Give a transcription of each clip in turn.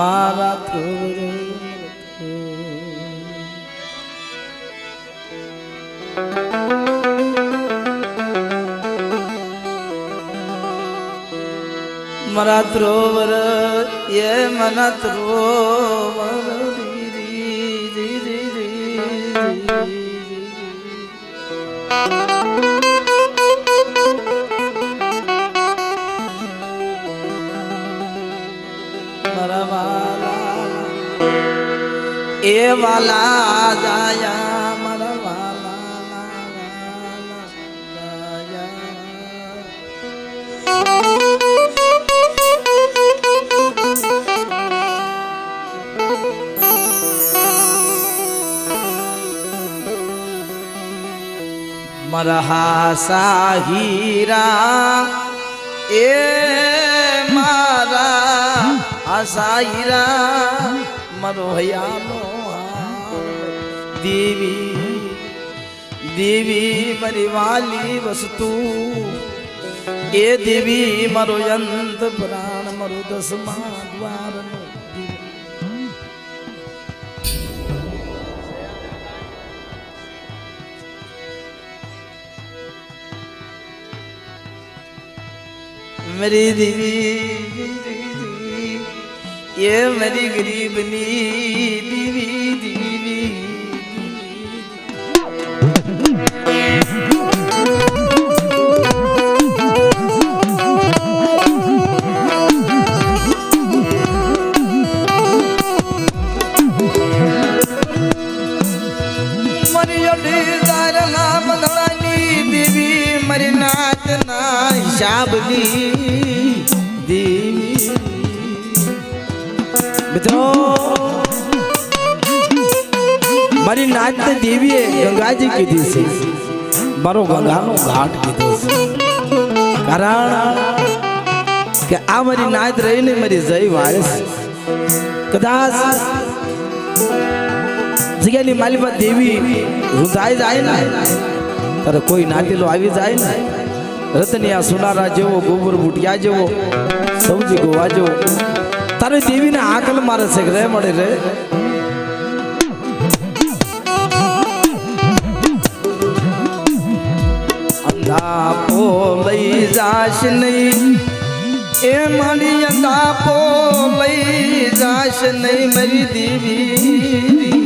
મારા ધ્રુવ મારા ધ્રુવર એ મના ધ્રુવર મારા વાલા એ વાલા જાયા મારા વાલા મારા હાસા હીરા એ મારા આસાઈરા મારો હયાનો દેવી દેવી મારી વાલી વસ્તુ એ દેવી મારો અંત પ્રાણ મારો દસમા દ્વારનો मेरी देवी ये मेरी गरीबनी देवी देवी मरी अडीदार नाम धड़ानी देवी मरी नाच ना हिसाबनी મિત્રો મારી નાચ દેવીએ ગંગાજી કીધી છે મારો ગંગાનો ઘાટ કીધો છે કારણ કે આ મારી નાચ રહીને મારી જય વાળે કદાચ જગ્યાની માલિકા દેવી રૂંધાઈ જાય ને ત્યારે કોઈ નાચેલો આવી જાય ને રતનિયા સુનારા જેવો ગોબર બુટિયા જેવો સૌજી ગોવા જેવો તારે દેવી ને આકલ મારે છે રે મળે રે અંધાપો લઈ જાશ નહીં એ મારી અંધાપો લઈ જાશ નહીં મારી દેવી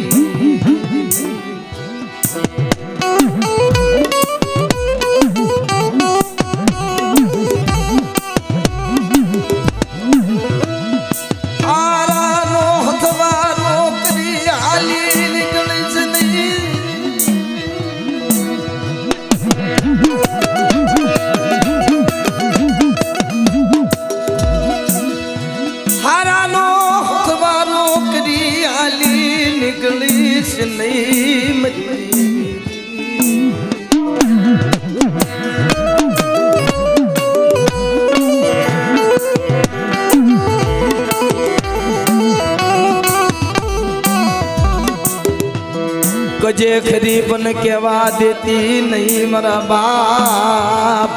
कजे खरीबन केवा देती नहीं मरा बाप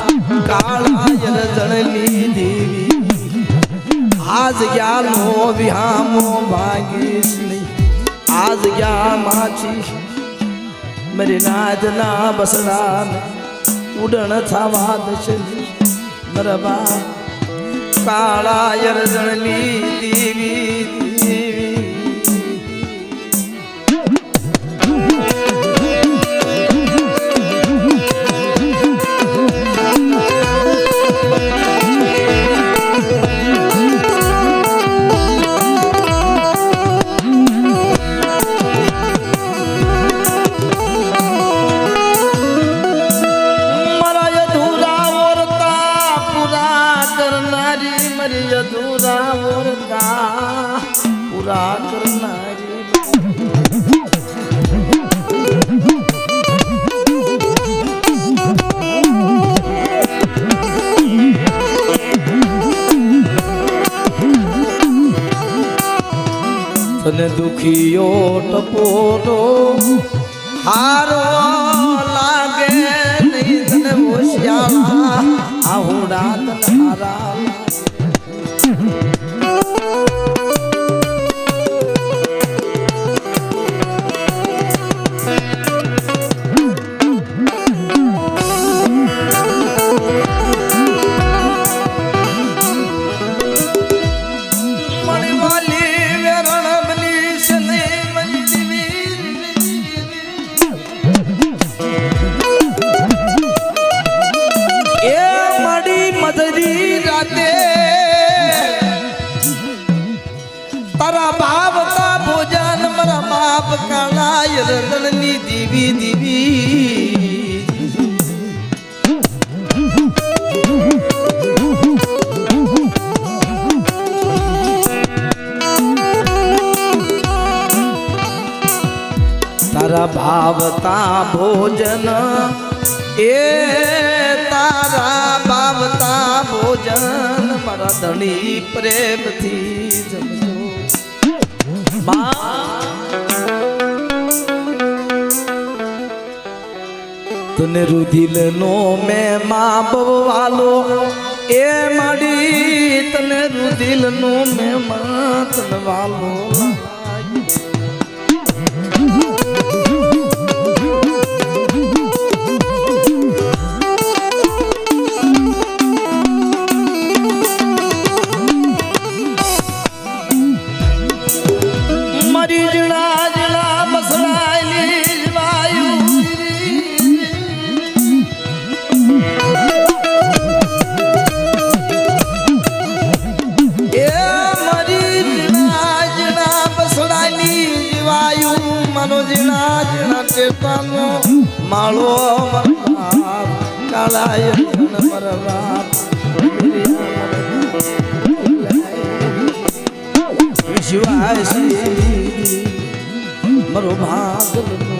काला जड़नी देवी आज गया नो विहामो भागीश नहीं आज गया माची मेरे नाजना बसरा उड़न था वादश मरा बाप काला जड़नी देवी पूरा करना तने दुखियो टपोरो हारो लागे नहीं तने होशियारा आहुड़ा तन हारा તારા ભાવતા ભોજન મારા બાપ કાળાય રતનની દીવી દીવી તારા ભાવતા ભોજન એ તારા ભાવતા ભોજન મારા ધણી પ્રેમથી જમજો તને રુધિલ નો મેં માં બવાલો એ માડી તને રુધિલ નો મેં માં તને વાલો માળો કાળાય મરવા શિવાય મરો ભાગ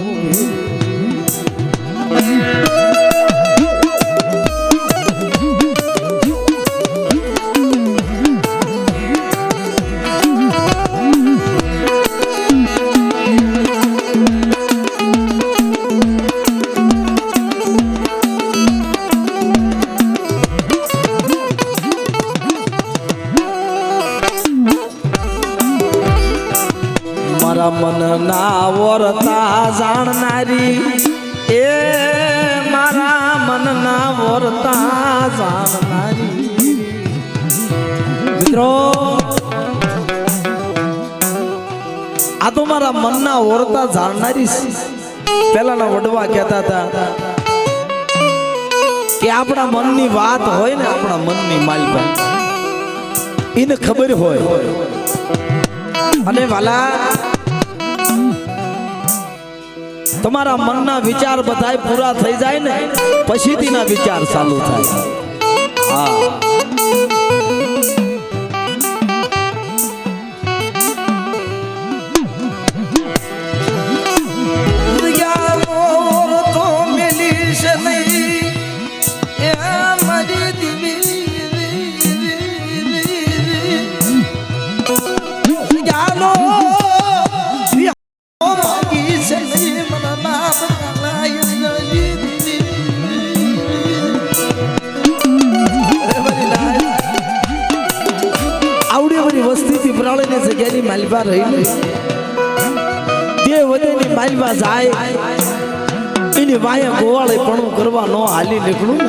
મન ના વર્તા જાણનારી એ મારા મન ના વર્તા જાણનારી મિત્રો આ તો મારા મનના વર્તા જાણનારી પેલાના વડવા કહેતા હતા કે આપણા મનની વાત હોય ને આપણા મનની માલભાઈ એને ખબર હોય અને વાલા તમારા મનના વિચાર બધાય પૂરા થઈ જાય ને પછીથી ના વિચાર ચાલુ થાય હા માલવા રહી તે વધેની માલવા જાય એની વાયા ગોવાળે પણ કરવા ન હાલી નીકળું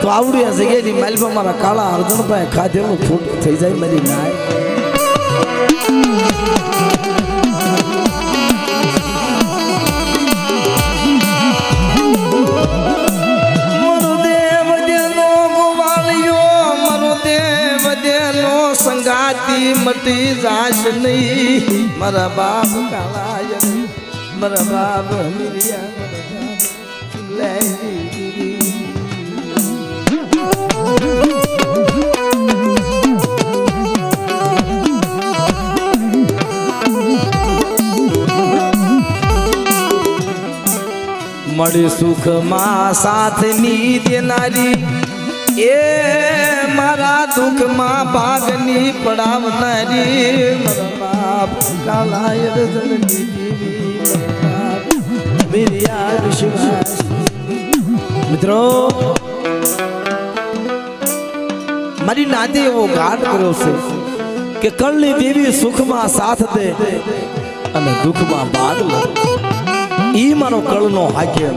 તો આવડી આ જગ્યાની માલવા મારા કાળા અર્જુનભાઈ ખાધેલું ફૂટ થઈ જાય મારી નાય સંગાતી મટી જાશ નહીં મારા બાપ કાળાય મારા બાપ મળી સુખમાં સાથની દેનારી એ મારા દુઃખમાં ભાગની પડાવનારી મારા બાપ કાળાય રજનની દેવી મિરિયા વિશ્વાસ મિત્રો મારી નાતે એવો ઘાટ કર્યો છે કે કળની દેવી સુખમાં સાથ દે અને દુઃખમાં ભાગ લે ઈ મારો કળનો હાક્ય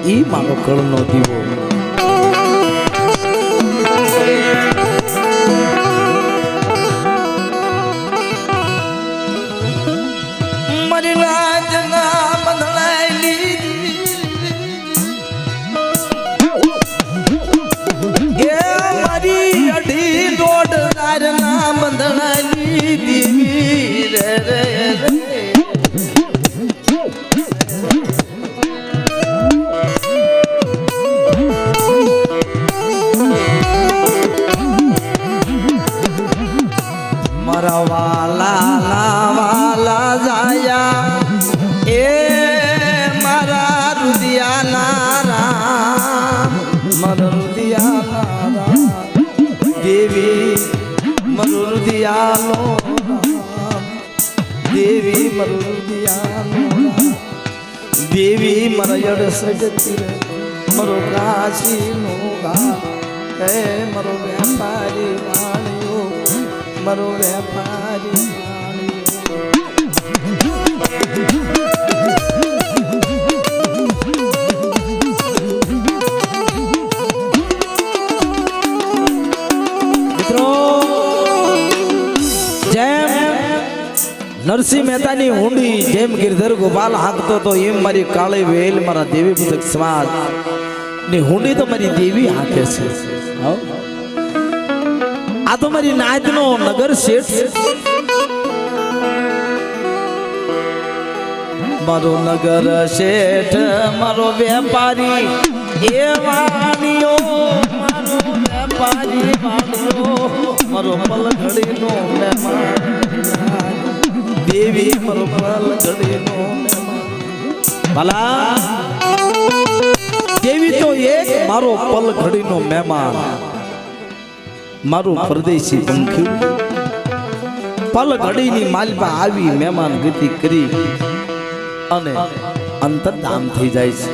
ઈ મારો કળનો દીવો બંધણાની દીવી રે દેવી મરયડ સજતી મરો કાશી નો ગા હે મરો વેપારી વાણિયો મરો વેપારી નરસિંહ મહેતાની હુંડી જેમ ગિરધર ગોપાલ હાંકતો તો એમ મારી કાળી વેલ મારા દેવી પુસ્તક સમાજ ની હુંડી તો મારી દેવી હાંકે છે. આ તો મારી નાચનો નગર શેઠ મારો નગર શેઠ મારો વેપારી એ વાણીઓ મારો વેપારી વાણીઓ મારો પલઘડીનો મહેમાન દેવી મારો પલઘડીનો મહેમાન ભલા દેવી તો એક મારો પલઘડીનો મહેમાન મારું પરદેશી પંખી પલઘડીની માલપા આવી મહેમાન ગતિ કરી અને અંતર્ધામ થઈ જાય છે.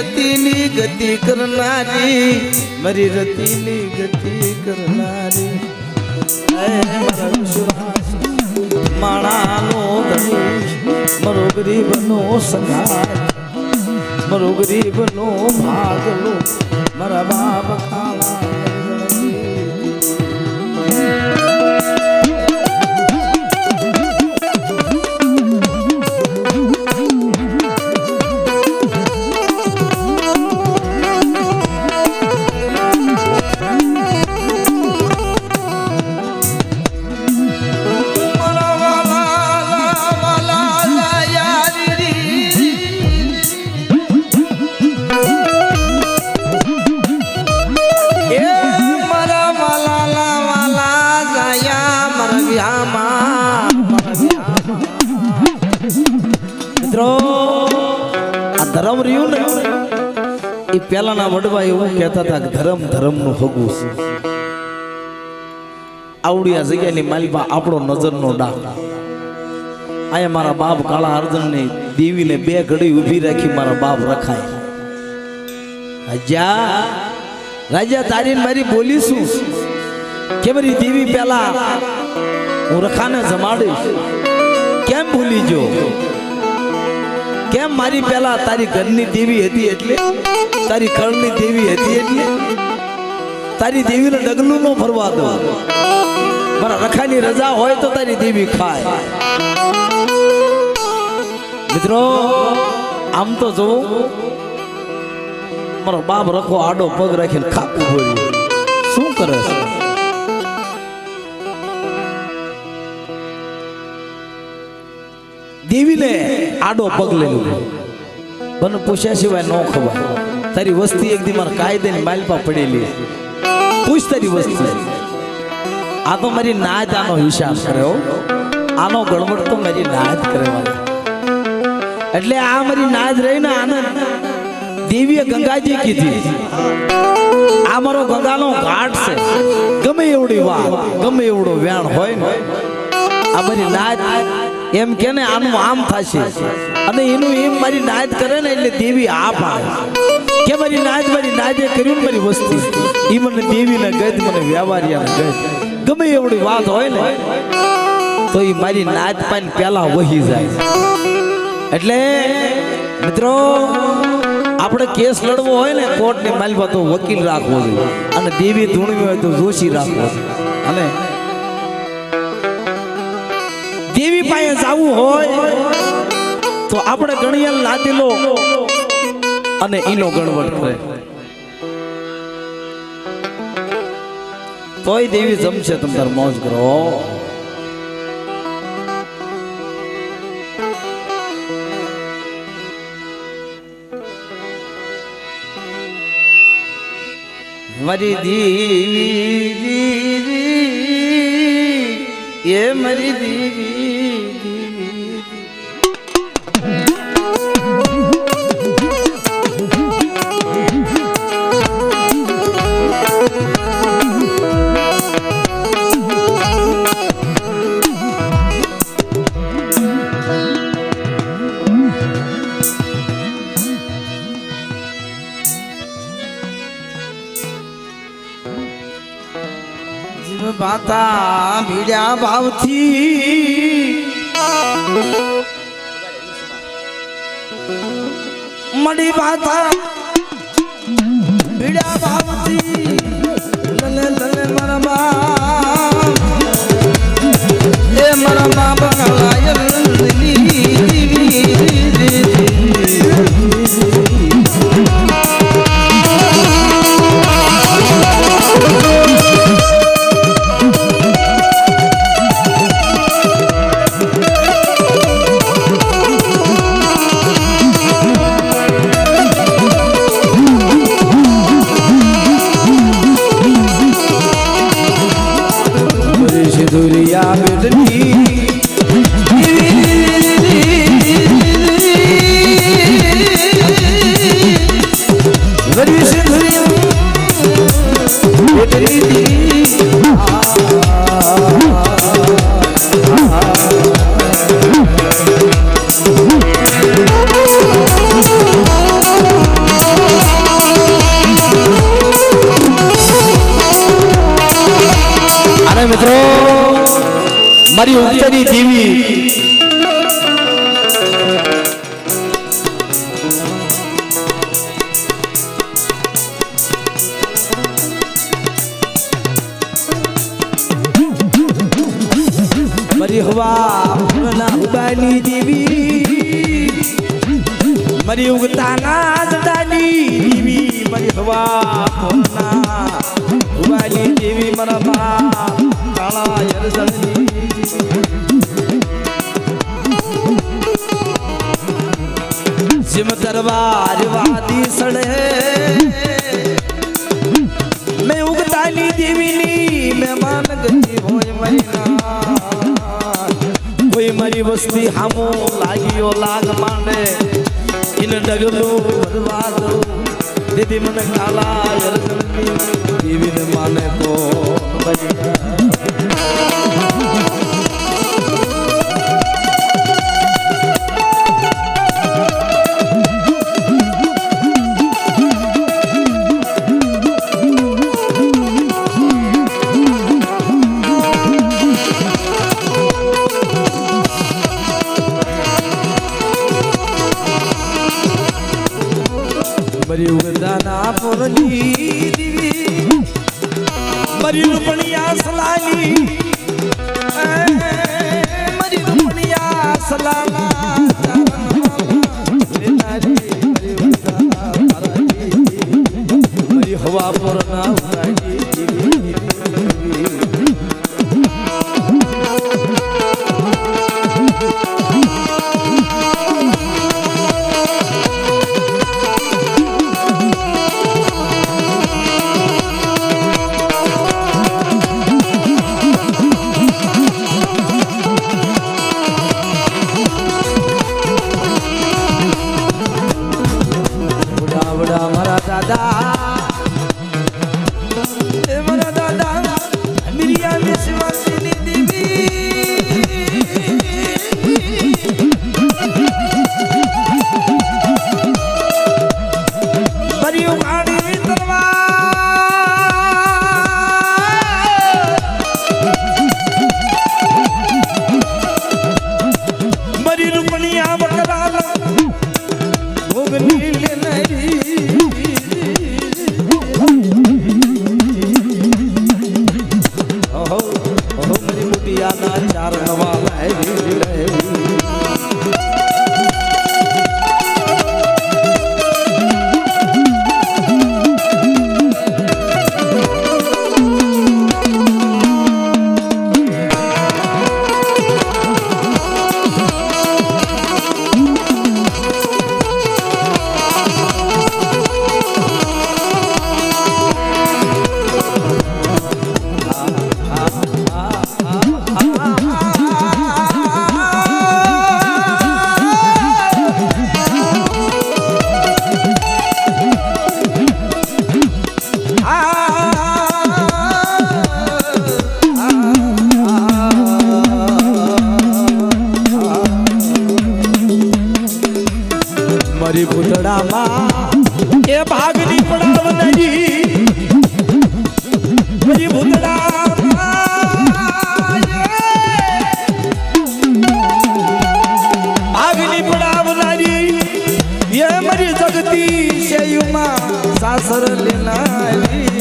રતિની ગતિ કરનારી મારી રતિની ગતિ કરનારી માણાનો મારો ગરીબનો સગાય મારો ગરીબનો ભાગલો મારા બાપ ખાવા ધર્મ રહ્યું ને એ પેલાના વડવા એવું કહેતા હતા કે ધર્મ ધર્મનું હગું છે. આવડી આ જગ્યાની માલિકા આપણો નજરનો ડાક. અહીંયા મારા બાપ કાળા અર્જુનની દેવીને બે ઘડી ઊભી રાખી મારા બાપ રખાય. રાજા તારી મારી બોલીશું કે મારી દેવી પેલા હું રખાને જમાડીશ કેમ ભૂલી જો કેમ મારી પેલા તારી ઘરની દેવી હતી એટલે તારી કળની દેવી હતી એટલે તારી દેવીને ડગલું ન ફરવા દો. મારા રખાની રજા હોય તો તારી દેવી ખાય. મિત્રો આમ તો જો મારો બાપ રખો આડો પગ રાખીને ખાતું બોલ્યું શું કરે છે. દેવીને આડો પગ લેલું બને પૂછ્યા સિવાય ન ખવાય. તારી વસ્તી એક દી મારા કાયદાની માલપા પડેલી પૂછ તારી વસ્તી. આ તો મારી નાત આનો હિસાબ કર્યો આનો ગણવટ તો મારી નાત કરવાની એટલે આ મારી નાત રહી ને આનંદ દેવીએ ગંગાજી કીધી આ મારો ગંગાનો ઘાટ છે. ગમે એવડી વાત ગમે એવડો વ્યાણ હોય ને આ મારી નાત એમ કે ને આનું આમ થશે અને એનું એમ મારી નાદ કરે ને એટલે દેવી આ પાડે કે મારી નાદે કર્યું ને મારી વસ્તી એ મને દેવીને ગદ મને વ્યવહારિયાને ગદ ગમે એવડી વાત હોય ને તો એ મારી નાદ પાઈને પેલા વહી જાય. એટલે મિત્રો આપણે કેસ લડવો હોય ને કોર્ટની માલમાં તો વકીલ રાખવો જોઈએ અને દેવી ધૂણવી હોય તો જોશી રાખવો અને દેવી પાસે જવું હોય તો આપણે ગણિયાલ લાદેલો અને ઈનો ગણવટ કરે તોય દેવી જમશે તમે તાર મોજ કરો મારી દેવી એ મારી દેવી બાતા ભીડ્યા ભાવથી મડી બાતા ભીડ્યા ભાવથી લલે લલે મરમા એ મરમા બગલાય दुरिया बेटनी बड़ी से दुरिया बेटनी अरे मित्रों મારી ઉત્તરી દેવી મારી હવા પૂર્ણા ઉડાની દેવી મારી ઉગતાના જડાની દેવી મારી હવા પૂર્ણા ઉડાની દેવી મારા બા કાળા યરસની जिम दरबार वादी सड़े मैं उगतानी देवीनी मेहमान गति होय महीना कोई मरी वस्ती हमो लागियो लाग माने इन डगलो बदवा दो दीदी मन काला यरसनी देवी ने माने को बजना मरी उगदाना पुरनी दिवी मरी रुपनिया सलाली मरी रुपनिया सलाला मरी हवा पुरना उड़ाई એ ભાગની પડાવ નહીં પછી ભૂતડા ભાગની પડાવ નારી એ મારી જગતી શેયુમાં સાસર લેનારી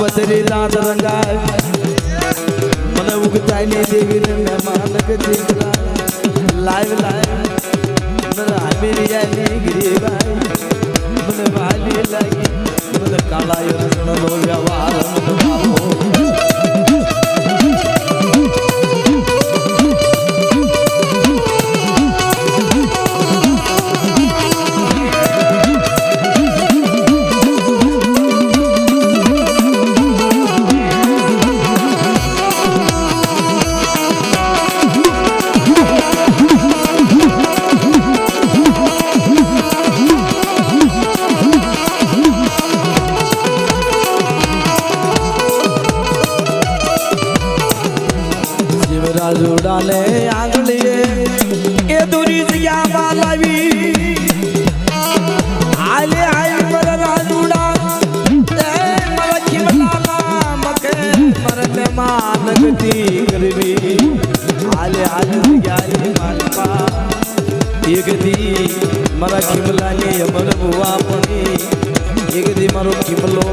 બદરી રાત રંગાય મને ઉગતાની દેવીને મહેમાન દીકરા લાઈવ મને આમીરિયાની ગરીબાઈ મને વાલી લાગી મને કાળાયો રસણનો વ્યવહાર મને ભાવો જોડાલે આંગળીએ એ દૂરી જગ્યામાં લાવી આલે આઈ પર રાજુડા તે મરખી મલાલા મકે મરને માં લગતી કરવી આલે આજ જગ્યાની માલપા એક દી મારા ખીમલાની અમર બુવા પણી એક દી મારો ખીમલો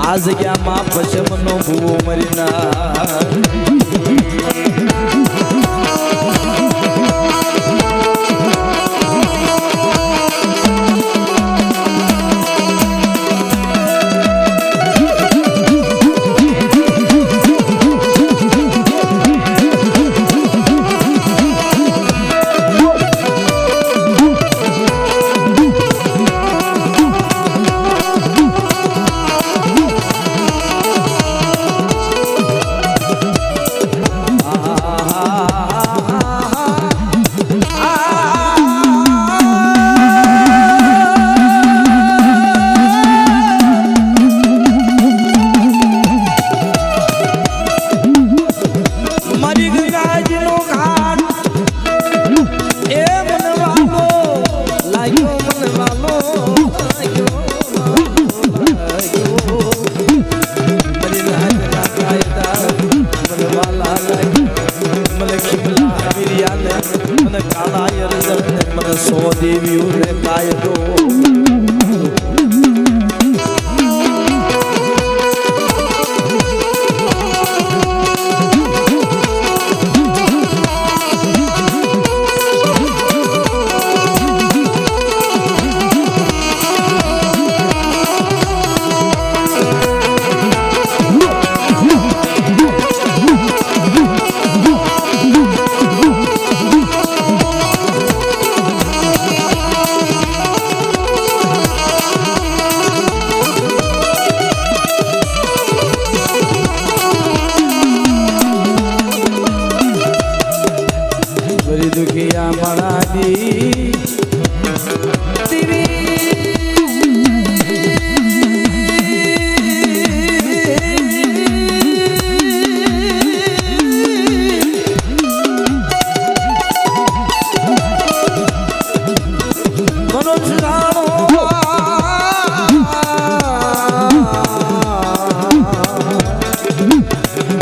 આ જગ્યામાં પછમનો ભૂવો મરીના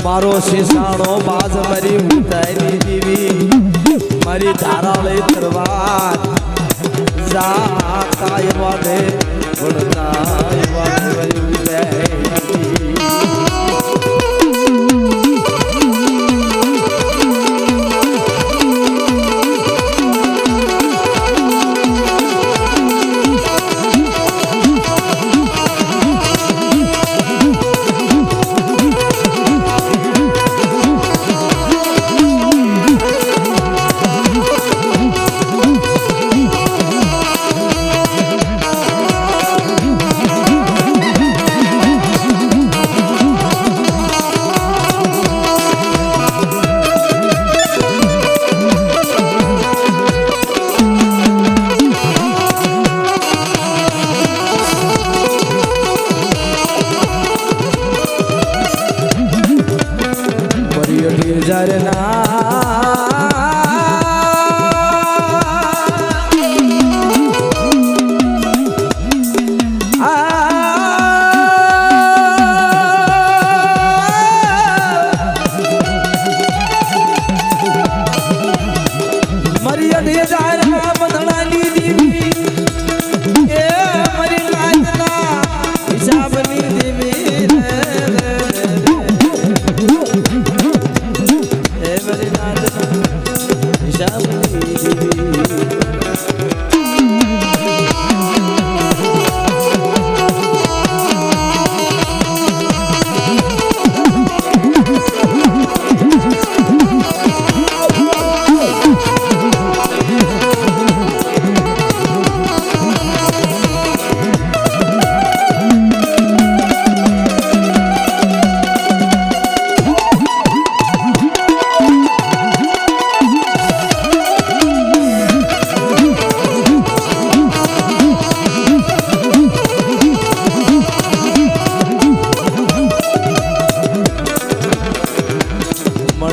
મારો શિશાણો બાજ મારી ઉતારી દીવી મારી ધારાળે તરવાર જાતા વાદે વણતા વાદે મારી ઉતારી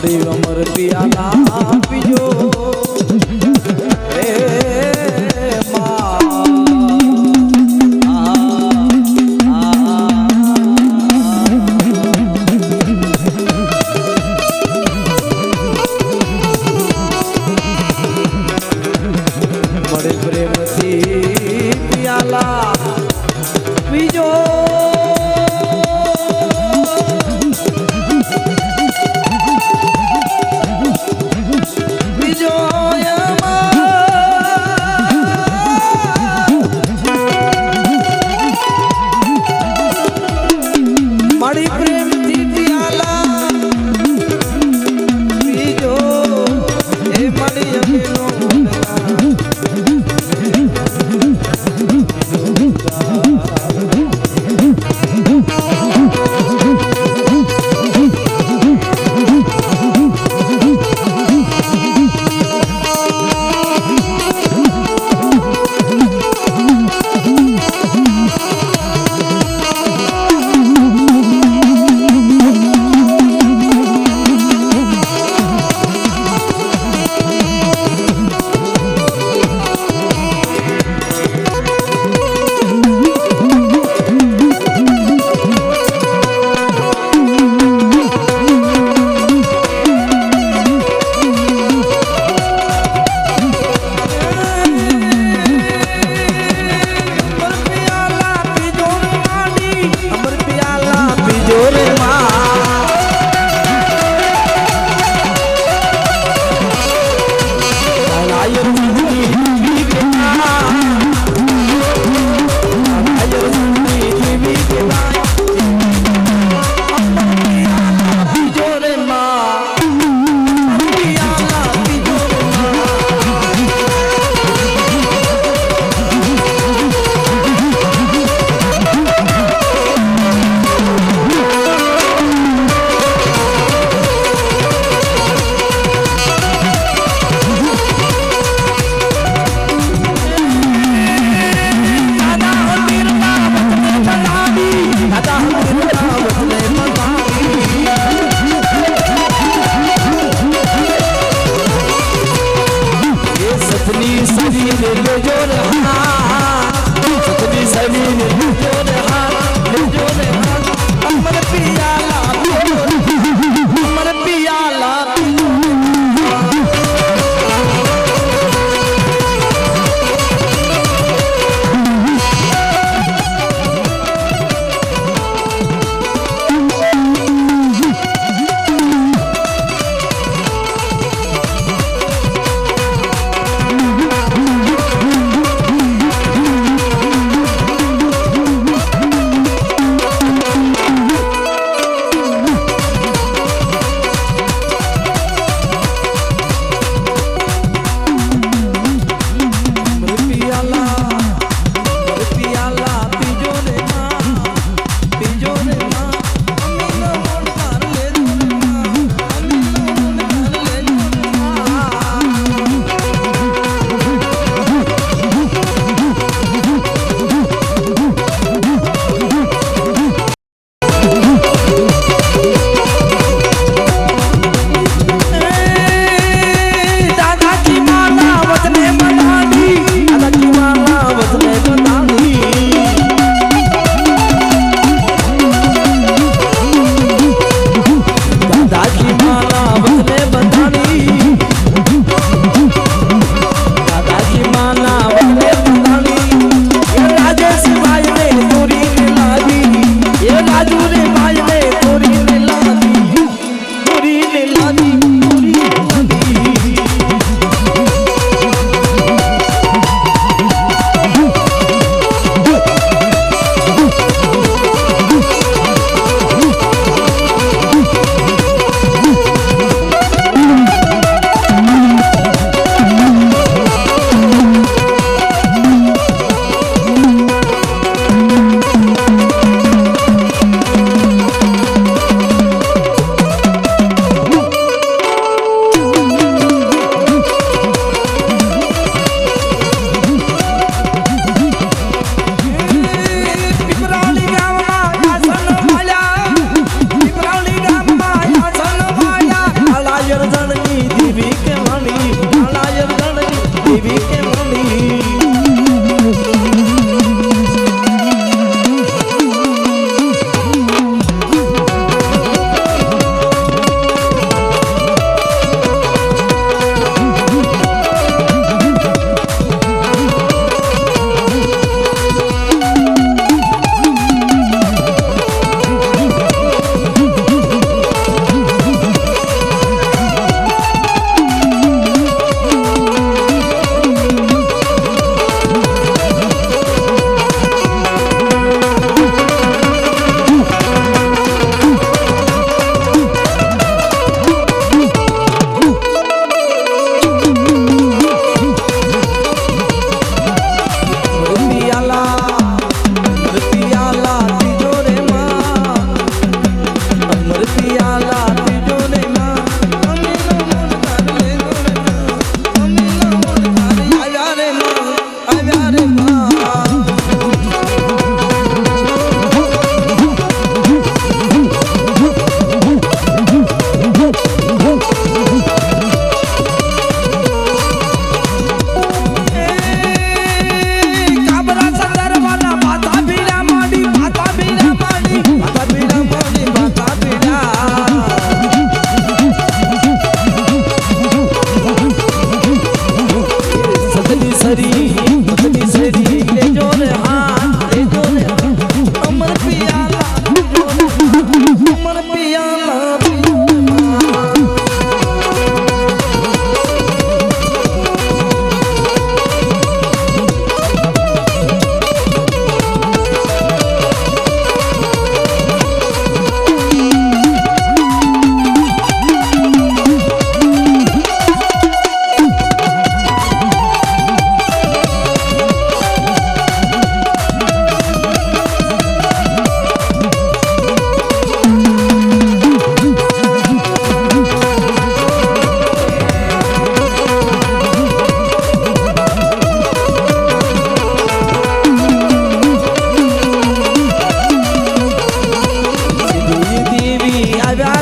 મળી અમર પિયાલા પીજો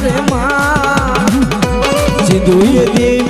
રે માં સિંધુ એ દેવી